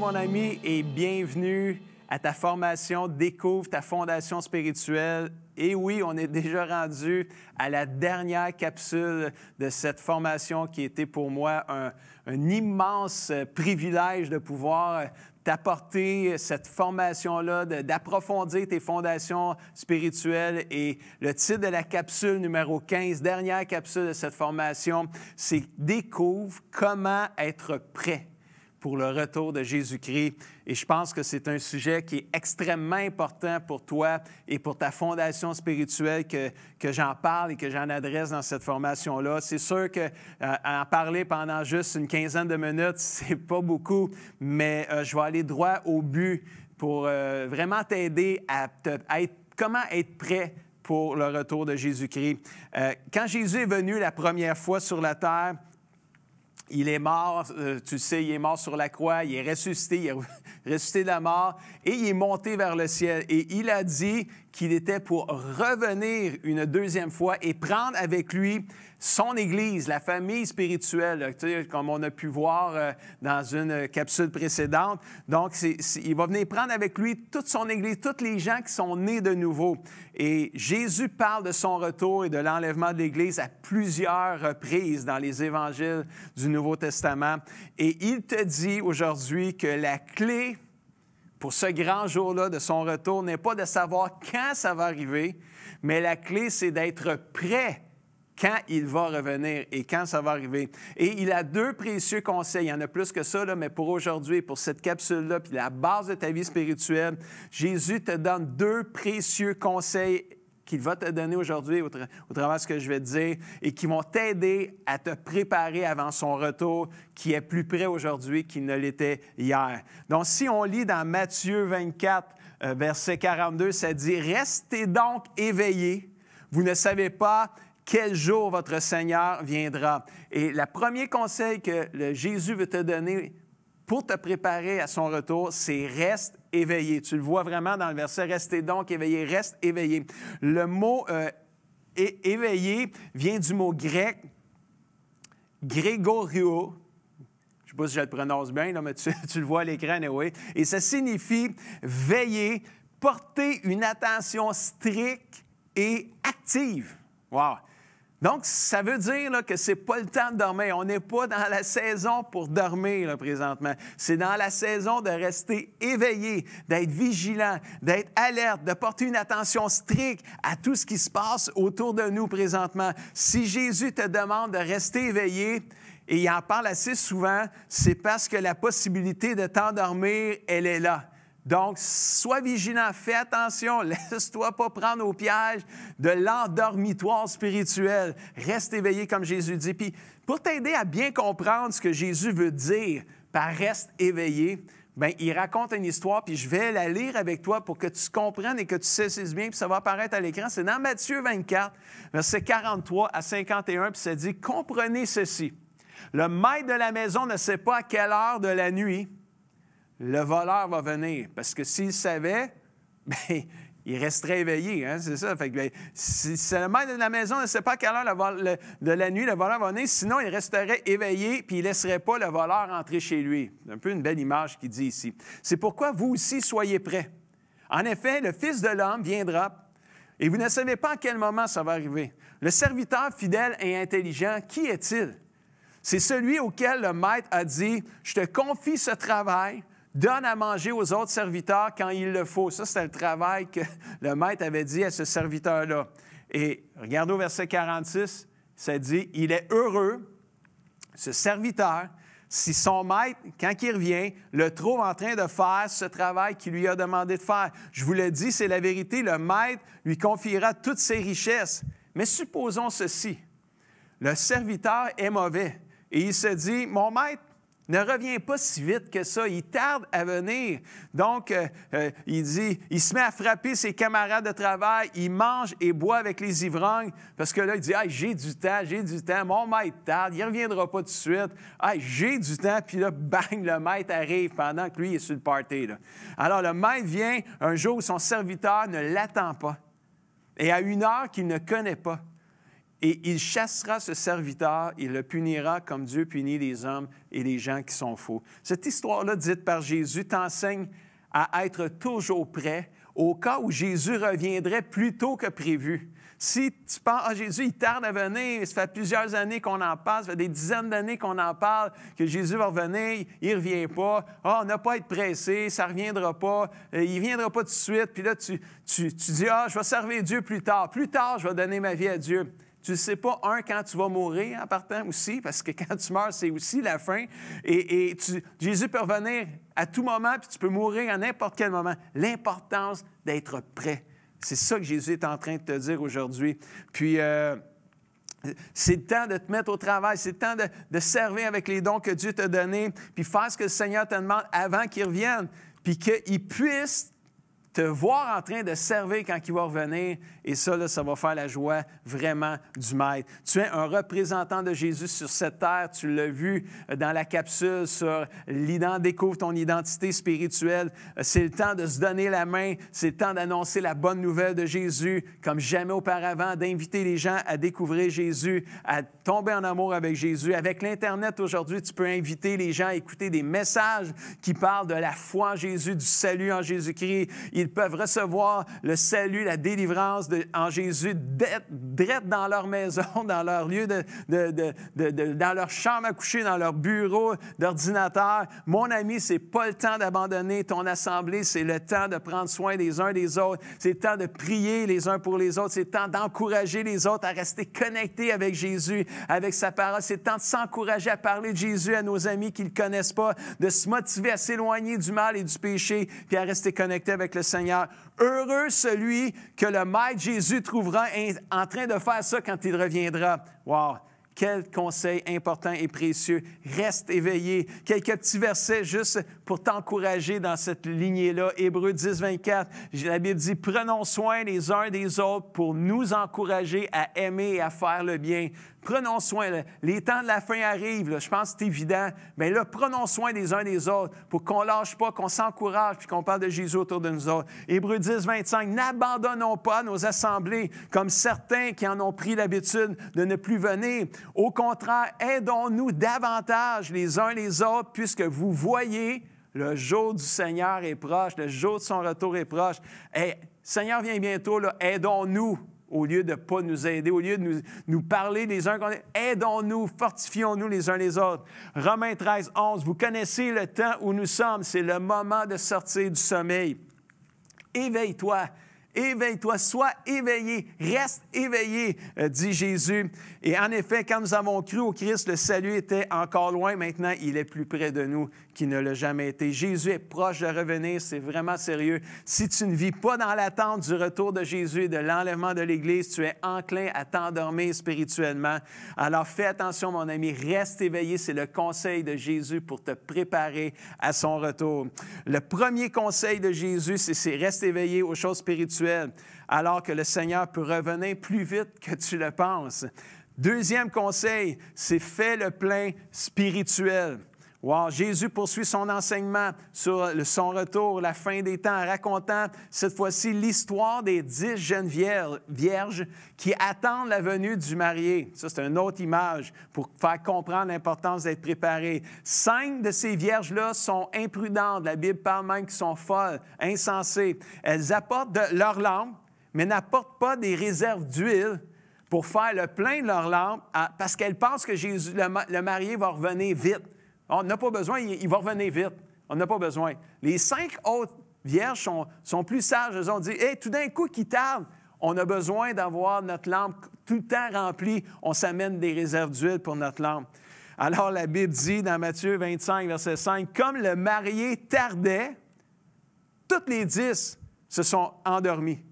mon ami, et bienvenue à ta formation Découvre ta fondation spirituelle. Et oui, on est déjà rendu à la dernière capsule de cette formation qui était pour moi un immense privilège de pouvoir t'apporter cette formation-là, d'approfondir tes fondations spirituelles. Et le titre de la capsule numéro 15, dernière capsule de cette formation, c'est « Découvre comment être prêt » pour le retour de Jésus-Christ. Et je pense que c'est un sujet qui est extrêmement important pour toi et pour ta fondation spirituelle que j'en parle et que j'en adresse dans cette formation-là. C'est sûr qu'en parler pendant juste une quinzaine de minutes, c'est pas beaucoup, mais je vais aller droit au but pour vraiment t'aider comment être prêt pour le retour de Jésus-Christ. Quand Jésus est venu la première fois sur la terre, il est mort, tu sais, il est mort sur la croix, il est ressuscité de la mort et il est monté vers le ciel. Et il a dit qu'il était pour revenir une deuxième fois et prendre avec lui son Église, la famille spirituelle, tu sais, comme on a pu voir dans une capsule précédente. Donc, il va venir prendre avec lui toute son Église, tous les gens qui sont nés de nouveau. Et Jésus parle de son retour et de l'enlèvement de l'Église à plusieurs reprises dans les évangiles du Nouveau Testament. Et il te dit aujourd'hui que la clé pour ce grand jour-là de son retour n'est pas de savoir quand ça va arriver, mais la clé, c'est d'être prêt quand il va revenir et quand ça va arriver. Et il a deux précieux conseils. Il y en a plus que ça, là, mais pour aujourd'hui, pour cette capsule-là, puis la base de ta vie spirituelle, Jésus te donne deux précieux conseils qu'il va te donner aujourd'hui au travers de ce que je vais te dire et qui vont t'aider à te préparer avant son retour qui est plus près aujourd'hui qu'il ne l'était hier. Donc, si on lit dans Matthieu 24, verset 42, ça dit « Restez donc éveillés, vous ne savez pas quel jour votre Seigneur viendra. » Et le premier conseil que Jésus veut te donner pour te préparer à son retour, c'est « reste éveillé ». Tu le vois vraiment dans le verset « Restez donc éveillés »,« reste éveillé ». Le mot « éveillé » vient du mot grec « grégorio ». Je ne sais pas si je le prononce bien, là, mais tu le vois à l'écran, anyway. Et ça signifie « veiller », porter une attention stricte et active. Wow! Donc, ça veut dire là, que ce n'est pas le temps de dormir. On n'est pas dans la saison pour dormir là, présentement. C'est dans la saison de rester éveillé, d'être vigilant, d'être alerte, de porter une attention stricte à tout ce qui se passe autour de nous présentement. Si Jésus te demande de rester éveillé, et il en parle assez souvent, c'est parce que la possibilité de t'endormir, elle est là. Donc, sois vigilant, fais attention, laisse-toi pas prendre au piège de l'endormitoire spirituel. Reste éveillé, comme Jésus dit. Puis, pour t'aider à bien comprendre ce que Jésus veut dire par « reste éveillé », bien, il raconte une histoire, puis je vais la lire avec toi pour que tu comprennes et que tu saisisses bien, puis ça va apparaître à l'écran. C'est dans Matthieu 24, versets 43 à 51, puis ça dit « Comprenez ceci, le maître de la maison ne sait pas à quelle heure de la nuit le voleur va venir. » Parce que s'il savait, bien, il resterait éveillé, hein, c'est ça. Fait que, bien, si le maître de la maison ne sait pas à quelle heure de la nuit le voleur va venir, sinon il resterait éveillé puis il ne laisserait pas le voleur entrer chez lui. C'est un peu une belle image qu'il dit ici. C'est pourquoi vous aussi soyez prêts. En effet, le Fils de l'homme viendra et vous ne savez pas à quel moment ça va arriver. Le serviteur fidèle et intelligent, qui est-il? C'est celui auquel le maître a dit « Je te confie ce travail. Donne à manger aux autres serviteurs quand il le faut. » Ça, c'était le travail que le maître avait dit à ce serviteur-là. Et regardez au verset 46, ça dit « Il est heureux, ce serviteur, si son maître, quand il revient, le trouve en train de faire ce travail qu'il lui a demandé de faire. Je vous le dis, c'est la vérité, le maître lui confiera toutes ses richesses. Mais supposons ceci, le serviteur est mauvais et il se dit « Mon maître ne revient pas si vite que ça, il tarde à venir. » Donc, il se met à frapper ses camarades de travail, il mange et boit avec les ivrognes, parce que là, il dit « Hey, j'ai du temps, mon maître tarde, il ne reviendra pas tout de suite. Hey, j'ai du temps. » Puis là, bang, le maître arrive pendant que lui est sur le party, là. Alors, le maître vient un jour où son serviteur ne l'attend pas, et à une heure qu'il ne connaît pas. et il chassera ce serviteur, il le punira comme Dieu punit les hommes et les gens qui sont faux. Cette histoire-là, dite par Jésus, t'enseigne à être toujours prêt au cas où Jésus reviendrait plus tôt que prévu. Si tu penses, ah, Jésus, il tarde à venir, ça fait plusieurs années qu'on en parle, ça fait des dizaines d'années qu'on en parle, que Jésus va revenir, il ne revient pas, ah, on n'a pas à être pressé, ça ne reviendra pas, il ne viendra pas tout de suite, puis là, tu dis, ah, je vais servir Dieu plus tard, je vais donner ma vie à Dieu. Tu ne sais pas, quand tu vas mourir en partant aussi, parce que quand tu meurs, c'est aussi la fin. Et Jésus peut revenir à tout moment, puis tu peux mourir à n'importe quel moment. L'importance d'être prêt. C'est ça que Jésus est en train de te dire aujourd'hui. Puis, c'est le temps de te mettre au travail, c'est le temps de servir avec les dons que Dieu t'a donnés, puis faire ce que le Seigneur te demande avant qu'il revienne, puis qu'il puisse te voir en train de servir quand il va revenir. Et ça, là, ça va faire la joie vraiment du Maître. Tu es un représentant de Jésus sur cette terre. Tu l'as vu dans la capsule sur découvre ton identité spirituelle. C'est le temps de se donner la main. C'est le temps d'annoncer la bonne nouvelle de Jésus comme jamais auparavant, d'inviter les gens à découvrir Jésus, à tomber en amour avec Jésus. Avec l'Internet aujourd'hui, tu peux inviter les gens à écouter des messages qui parlent de la foi en Jésus, du salut en Jésus-Christ. Ils peuvent recevoir le salut, la délivrance en Jésus, direct dans leur maison, dans leur lieu, dans leur chambre à coucher, dans leur bureau d'ordinateur. Mon ami, ce n'est pas le temps d'abandonner ton assemblée, c'est le temps de prendre soin des uns des autres. C'est le temps de prier les uns pour les autres. C'est le temps d'encourager les autres à rester connectés avec Jésus, avec sa parole. C'est le temps de s'encourager à parler de Jésus à nos amis qui ne le connaissent pas, de se motiver à s'éloigner du mal et du péché, puis à rester connectés avec le Seigneur. Heureux celui que le Maître Jésus trouvera en train de faire ça quand il reviendra. Wow! Quel conseil important et précieux. Reste éveillé. Quelques petits versets juste pour t'encourager dans cette lignée-là. Hébreux 10, 24, la Bible dit « Prenons soin les uns des autres pour nous encourager à aimer et à faire le bien. » Prenons soin. Là. Les temps de la fin arrivent. Là. Je pense que c'est évident. Mais là, prenons soin des uns des autres pour qu'on ne lâche pas, qu'on s'encourage puis qu'on parle de Jésus autour de nous autres. Hébreux 10, 25. N'abandonnons pas nos assemblées comme certains qui en ont pris l'habitude de ne plus venir. Au contraire, aidons-nous davantage les uns les autres puisque vous voyez, le jour du Seigneur est proche, le jour de son retour est proche. Hey, Seigneur vient bientôt, là, aidons-nous. Au lieu de ne pas nous aider, au lieu de nous parler les uns contre les autres, aidons-nous, fortifions-nous les uns les autres. Romains 13, 11, vous connaissez le temps où nous sommes, c'est le moment de sortir du sommeil. Éveille-toi, sois éveillé, reste éveillé, dit Jésus. Et en effet, quand nous avons cru au Christ, le salut était encore loin. Maintenant, il est plus près de nous qu'il ne l'a jamais été. Jésus est proche de revenir, c'est vraiment sérieux. Si tu ne vis pas dans l'attente du retour de Jésus et de l'enlèvement de l'Église, tu es enclin à t'endormir spirituellement. Alors fais attention, mon ami, reste éveillé. C'est le conseil de Jésus pour te préparer à son retour. Le premier conseil de Jésus, c'est reste éveillé aux choses spirituelles, alors que le Seigneur peut revenir plus vite que tu le penses. Deuxième conseil, c'est fais le plein spirituel. Wow, Jésus poursuit son enseignement sur son retour, la fin des temps, en racontant cette fois-ci l'histoire des 10 jeunes vierges qui attendent la venue du marié. Ça, c'est une autre image pour faire comprendre l'importance d'être préparé. 5 de ces vierges-là sont imprudentes. La Bible parle même qu'elles sont folles, insensées. Elles apportent leur lampe, mais n'apportent pas des réserves d'huile pour faire le plein de leur lampe parce qu'elles pensent que Jésus, le marié va revenir vite. On n'a pas besoin, il va revenir vite. On n'a pas besoin. Les 5 autres vierges sont plus sages. Elles ont dit, hey, tout d'un coup, qui tarde, on a besoin d'avoir notre lampe tout le temps remplie. On s'amène des réserves d'huile pour notre lampe. Alors, la Bible dit dans Matthieu 25, verset 5, comme le marié tardait, toutes les 10 se sont endormies.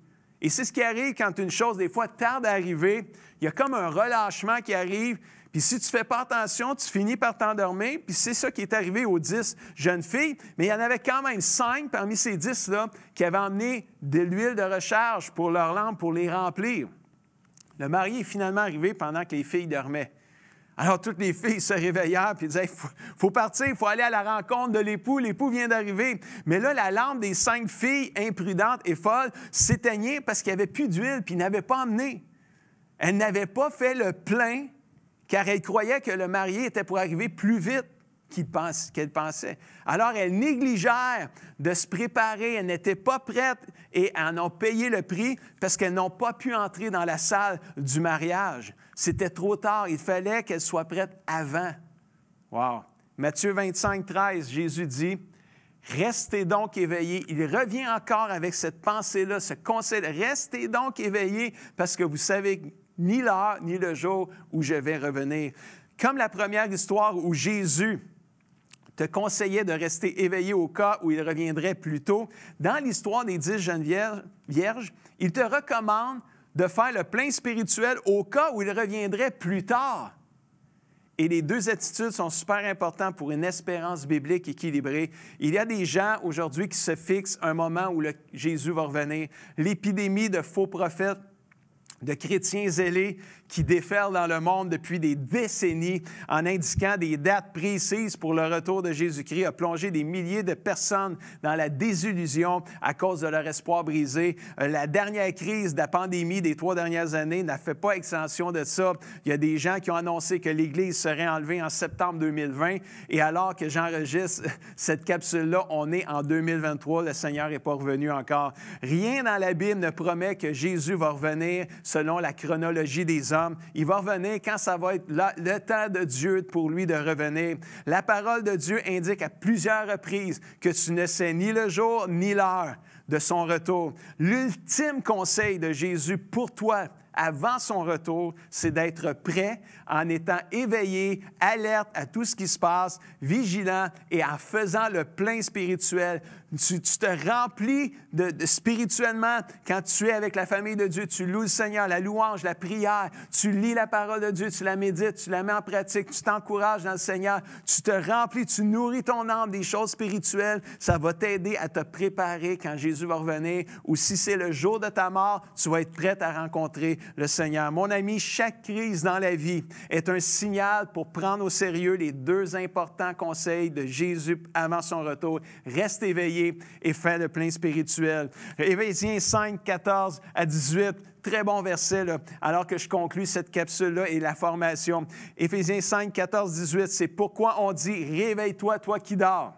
Et c'est ce qui arrive quand une chose, des fois, tarde à arriver. Il y a comme un relâchement qui arrive. Puis si tu ne fais pas attention, tu finis par t'endormir. Puis c'est ça qui est arrivé aux 10 jeunes filles. Mais il y en avait quand même 5 parmi ces 10-là qui avaient emmené de l'huile de recharge pour leurs lampes, pour les remplir. Le marié est finalement arrivé pendant que les filles dormaient. Alors, toutes les filles se réveillèrent et disaient, « faut partir, il faut aller à la rencontre de l'époux. L'époux vient d'arriver. » Mais là, la lampe des 5 filles imprudentes et folles s'éteignait parce qu'il n'y avait plus d'huile puis ils n'avaient pas emmené. Elle n'avait pas fait le plein car elle croyait que le marié était pour arriver plus vite qu'elle pensait. Alors, elles négligèrent de se préparer, elles n'étaient pas prêtes et en ont payé le prix parce qu'elles n'ont pas pu entrer dans la salle du mariage. C'était trop tard, il fallait qu'elles soient prêtes avant. Wow! Matthieu 25, 13, Jésus dit, « Restez donc éveillés. » Il revient encore avec cette pensée-là, ce conseil. « Restez donc éveillés parce que vous savez ni l'heure ni le jour où je vais revenir. » Comme la première histoire où Jésus te conseillait de rester éveillé au cas où il reviendrait plus tôt, dans l'histoire des 10 jeunes vierges, il te recommande de faire le plein spirituel au cas où il reviendrait plus tard. Et les deux attitudes sont super importantes pour une espérance biblique équilibrée. Il y a des gens aujourd'hui qui se fixent un moment où Jésus va revenir. L'épidémie de faux prophètes, de chrétiens zélés qui déferlent dans le monde depuis des décennies en indiquant des dates précises pour le retour de Jésus-Christ a plongé des milliers de personnes dans la désillusion à cause de leur espoir brisé. La dernière crise de la pandémie des 3 dernières années n'a fait pas extension de ça. Il y a des gens qui ont annoncé que l'Église serait enlevée en septembre 2020 et alors que j'enregistre cette capsule-là, on est en 2023, le Seigneur n'est pas revenu encore. Rien dans la Bible ne promet que Jésus va revenir selon la chronologie des hommes. Il va revenir quand ça va être le temps de Dieu pour lui de revenir. La parole de Dieu indique à plusieurs reprises que tu ne sais ni le jour ni l'heure de son retour. L'ultime conseil de Jésus pour toi avant son retour, c'est d'être prêt en étant éveillé, alerte à tout ce qui se passe, vigilant et en faisant le plein spirituel. Tu te remplis spirituellement quand tu es avec la famille de Dieu. Tu loues le Seigneur, la louange, la prière. Tu lis la parole de Dieu, tu la médites, tu la mets en pratique. Tu t'encourages dans le Seigneur. Tu te remplis, tu nourris ton âme des choses spirituelles. Ça va t'aider à te préparer quand Jésus va revenir. Ou si c'est le jour de ta mort, tu vas être prêt à rencontrer le Seigneur. Mon ami, chaque crise dans la vie est un signal pour prendre au sérieux les 2 importants conseils de Jésus avant son retour. Reste éveillé et fais le plein spirituel. Éphésiens 5, 14 à 18, très bon verset, là, alors que je conclus cette capsule-là et la formation. Éphésiens 5, 14, 18, c'est pourquoi on dit « Réveille-toi, toi qui dors. »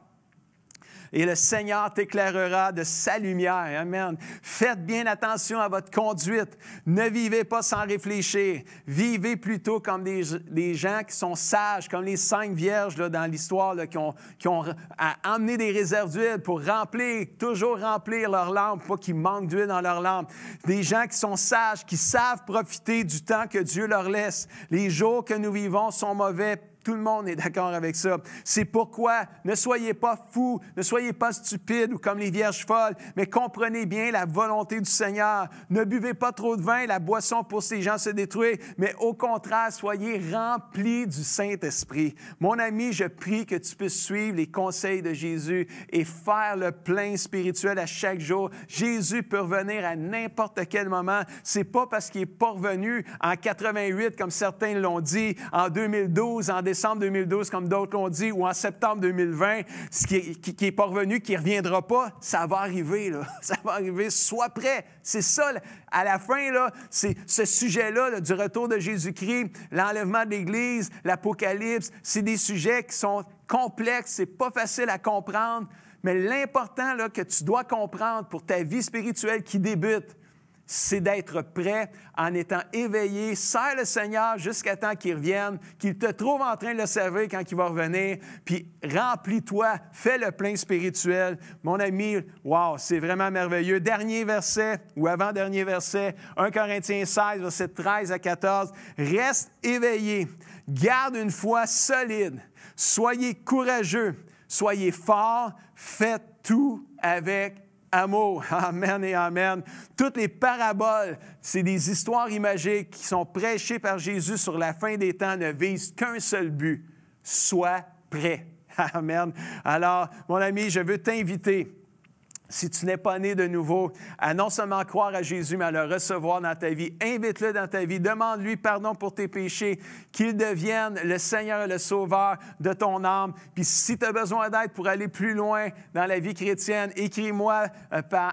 Et le Seigneur t'éclairera de sa lumière. Amen. Faites bien attention à votre conduite. Ne vivez pas sans réfléchir. Vivez plutôt comme des gens qui sont sages, comme les 5 vierges là, dans l'histoire là, qui ont emmené des réserves d'huile pour toujours remplir leur lampe, pas qu'il manque d'huile dans leur lampe. Des gens qui sont sages, qui savent profiter du temps que Dieu leur laisse. Les jours que nous vivons sont mauvais. Tout le monde est d'accord avec ça. C'est pourquoi ne soyez pas fous, ne soyez pas stupides ou comme les vierges folles, mais comprenez bien la volonté du Seigneur. Ne buvez pas trop de vin, la boisson pour ces gens se détruire, mais au contraire, soyez remplis du Saint-Esprit. Mon ami, je prie que tu puisses suivre les conseils de Jésus et faire le plein spirituel à chaque jour. Jésus peut revenir à n'importe quel moment. C'est pas parce qu'il n'est pas revenu en 88, comme certains l'ont dit, en 2012, en décembre 2012, comme d'autres l'ont dit, ou en septembre 2020, qui n'est pas revenu, qui ne reviendra pas, ça va arriver, là. Ça va arriver. Sois prêt. C'est ça, là. À la fin, là, c'est ce sujet-là là, du retour de Jésus-Christ, l'enlèvement de l'Église, l'Apocalypse, c'est des sujets qui sont complexes, c'est pas facile à comprendre, mais l'important là, que tu dois comprendre pour ta vie spirituelle qui débute, c'est d'être prêt en étant éveillé. Sers le Seigneur jusqu'à temps qu'il revienne, qu'il te trouve en train de le servir quand il va revenir, puis remplis-toi, fais le plein spirituel. Mon ami, wow, c'est vraiment merveilleux. Dernier verset, ou avant-dernier verset, 1 Corinthiens 16, verset 13 à 14. « Reste éveillé, garde une foi solide, soyez courageux, soyez forts, faites tout avec amour. » Amen et amen. Toutes les paraboles, c'est des histoires imagées qui sont prêchées par Jésus sur la fin des temps, ne visent qu'un seul but. Sois prêt. Amen. Alors, mon ami, je veux t'inviter Si tu n'es pas né de nouveau, à non seulement croire à Jésus, mais à le recevoir dans ta vie, invite-le dans ta vie, demande-lui pardon pour tes péchés, qu'il devienne le Seigneur et le Sauveur de ton âme. Puis si tu as besoin d'aide pour aller plus loin dans la vie chrétienne, écris-moi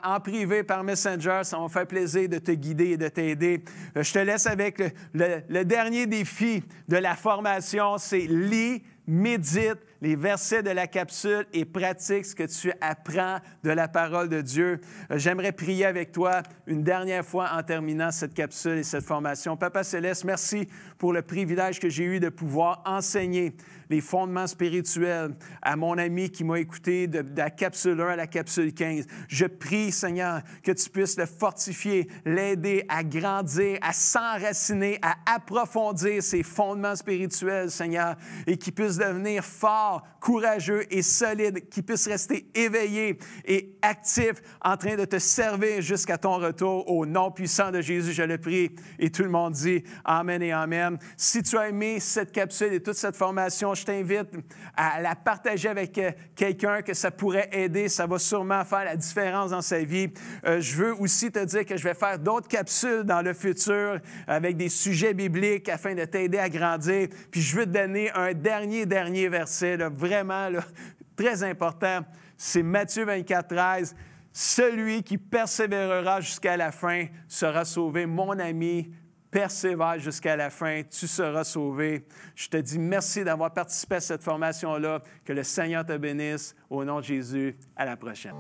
en privé par Messenger, ça va me faire plaisir de te guider et de t'aider. Je te laisse avec le dernier défi de la formation, c'est lis, médite les versets de la capsule et pratique ce que tu apprends de la parole de Dieu. J'aimerais prier avec toi une dernière fois en terminant cette capsule et cette formation. Papa Céleste, merci pour le privilège que j'ai eu de pouvoir enseigner les fondements spirituels à mon ami qui m'a écouté de la capsule 1 à la capsule 15. Je prie, Seigneur, que tu puisses le fortifier, l'aider à grandir, à s'enraciner, à approfondir ses fondements spirituels, Seigneur, et qu'il puisse devenir fort, courageux et solide, qu'il puisse rester éveillé et actif en train de te servir jusqu'à ton retour. Au nom puissant de Jésus, je le prie. Et tout le monde dit Amen et Amen. Si tu as aimé cette capsule et toute cette formation, je t'invite à la partager avec quelqu'un que ça pourrait aider. Ça va sûrement faire la différence dans sa vie. Je veux aussi te dire que je vais faire d'autres capsules dans le futur avec des sujets bibliques afin de t'aider à grandir. Puis je veux te donner un dernier verset, là, vraiment là, très important. C'est Matthieu 24, 13. Celui qui persévérera jusqu'à la fin sera sauvé. Mon ami, persévère jusqu'à la fin, tu seras sauvé. Je te dis merci d'avoir participé à cette formation-là. Que le Seigneur te bénisse. Au nom de Jésus, à la prochaine.